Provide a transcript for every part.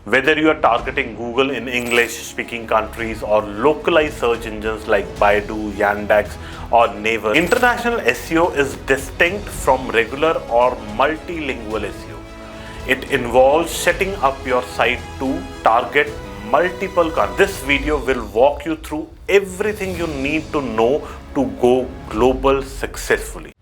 Whether you are targeting Google in English-speaking countries or localized search engines like Baidu, Yandex or Naver, international SEO is distinct from regular or multilingual SEO. It involves setting up your site to target multiple countries. This video will walk you through everything you need to know to go global successfully.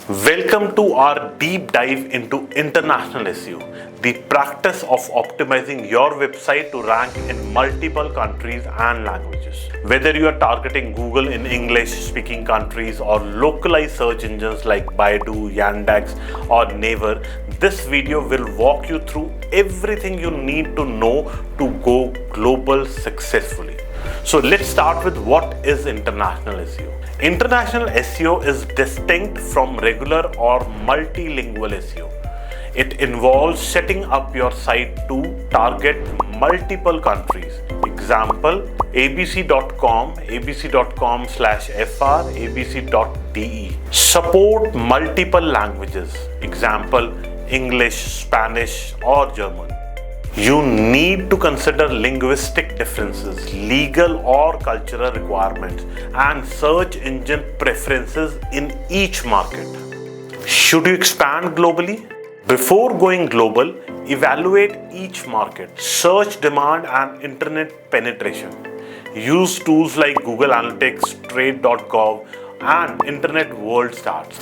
Welcome to our deep dive into international SEO, the practice of optimizing your website to rank in multiple countries and languages. Whether you are targeting Google in English-speaking countries or localized search engines like Baidu, Yandex or Naver, this video will walk you through everything you need to know to go global successfully. So let's start with what is international SEO. International SEO is distinct from regular or multilingual SEO. It involves setting up your site to target multiple countries. Example, abc.com, abc.com/fr, abc.de. Support multiple languages. Example, English, Spanish or German. You need to consider linguistic differences, legal or cultural requirements, and search engine preferences in each market. Should you expand globally? Before going global, evaluate each market, search demand and internet penetration. Use tools like Google Analytics, Trade.gov, and Internet World Stats.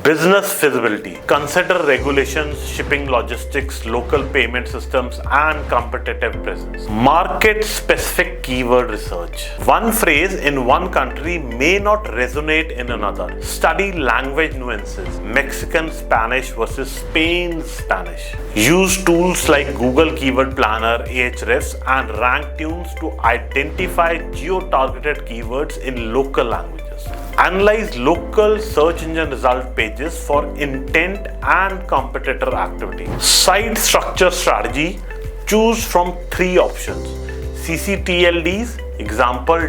Business feasibility. Consider regulations, shipping logistics, local payment systems, and competitive presence. Market-specific keyword research. One phrase in one country may not resonate in another. Study language nuances. Mexican Spanish versus Spain Spanish. Use tools like Google Keyword Planner, Ahrefs, and RankTunes to identify geo-targeted keywords in local languages. Analyze local search engine result pages for intent and competitor activity. Site structure strategy. Choose from three options. CCTLDs, example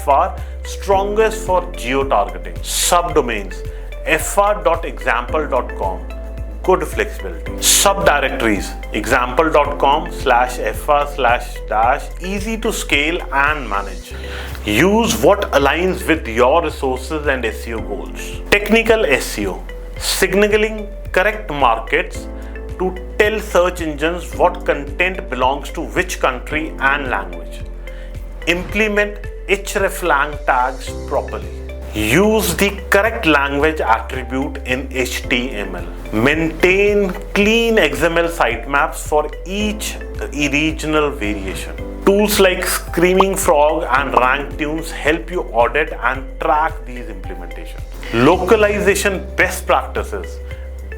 .fr, strongest for geo-targeting. Subdomains, fr.example.com, good flexibility. Subdirectories, example.com/fr/dash, easy to scale and manage. Use what aligns with your resources and SEO goals. Technical SEO, signaling correct markets to tell search engines what content belongs to which country and language. Implement hreflang tags properly. Use the correct language attribute in HTML. Maintain clean XML sitemaps for each regional variation. Tools like Screaming Frog and RankTunes help you audit and track these implementations. Localization best practices.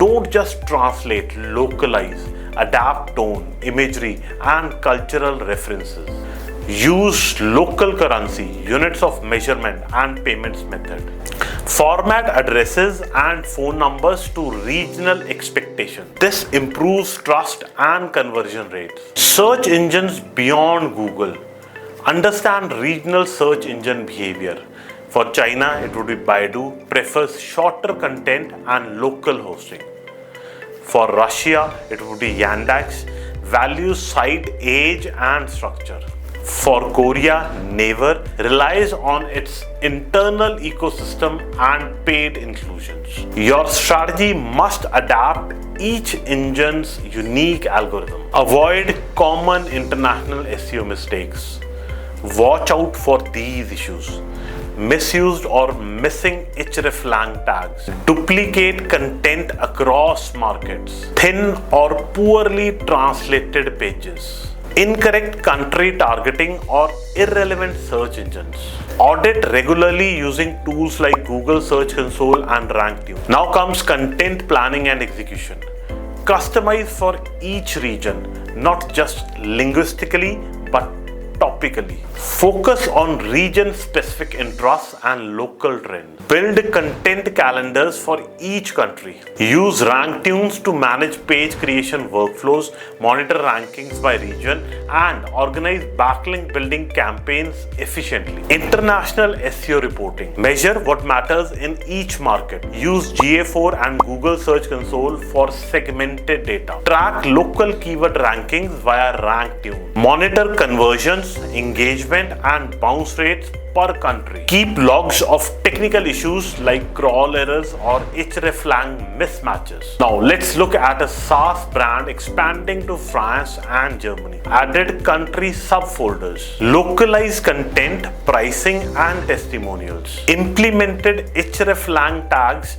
Don't just translate, localize, adapt tone, imagery, and cultural references. Use local currency, units of measurement, and payments method. Format addresses and phone numbers to regional expectation. This improves trust and conversion rates. Search engines beyond Google. Understand regional search engine behavior. For China, it would be Baidu, prefers shorter content and local hosting. For Russia, it would be Yandex, values site age and structure. For Korea, Naver relies on its internal ecosystem and paid inclusions. Your strategy must adapt each engine's unique algorithm. Avoid common international SEO mistakes. Watch out for these issues. Misused or missing hreflang tags, duplicate content across markets, thin or poorly translated pages, incorrect country targeting or irrelevant search engines. Audit regularly using tools like Google Search Console and RankTunes. Now comes content planning and execution. Customize for each region, not just linguistically, but topically. Focus on region-specific interests and local trends. Build content calendars for each country. Use rank tunes to manage page creation workflows, monitor rankings by region, and organize backlink building campaigns efficiently. International SEO reporting. Measure what matters in each market. Use GA4 and Google Search Console for segmented data. Track local keyword rankings via rank tune. Monitor conversions, engagement, and bounce rates per country. Keep logs of technical issues like crawl errors or hreflang mismatches. Now let's look at a SaaS brand expanding to France and Germany. Added country subfolders. Localized content, pricing, and testimonials. Implemented hreflang tags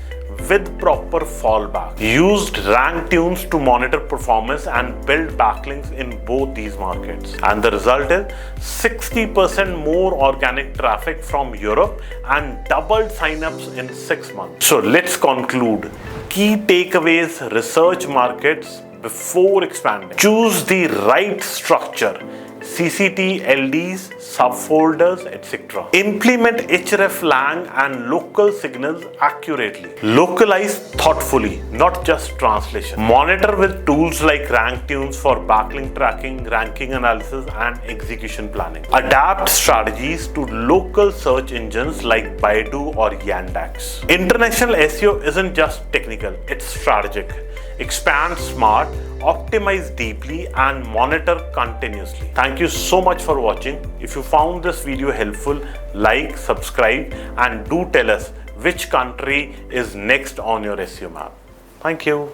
with proper fallback. Used rank tunes to monitor performance and build backlinks in both these markets. And the result is 60% more organic traffic from Europe and doubled signups in 6 months. So let's conclude. Key takeaways: research markets before expanding. Choose the right structure. CCT, LDs, subfolders, etc. Implement hreflang and local signals accurately. Localize thoughtfully, not just translation. Monitor with tools like rank tunes for backlink tracking, ranking analysis, and execution planning. Adapt strategies to local search engines like Baidu or Yandex. International SEO isn't just technical, it's strategic. Expand smart, optimize deeply, and monitor continuously. Thank you so much for watching. If you found this video helpful, like, subscribe, and do tell us which country is next on your SEO map. Thank you.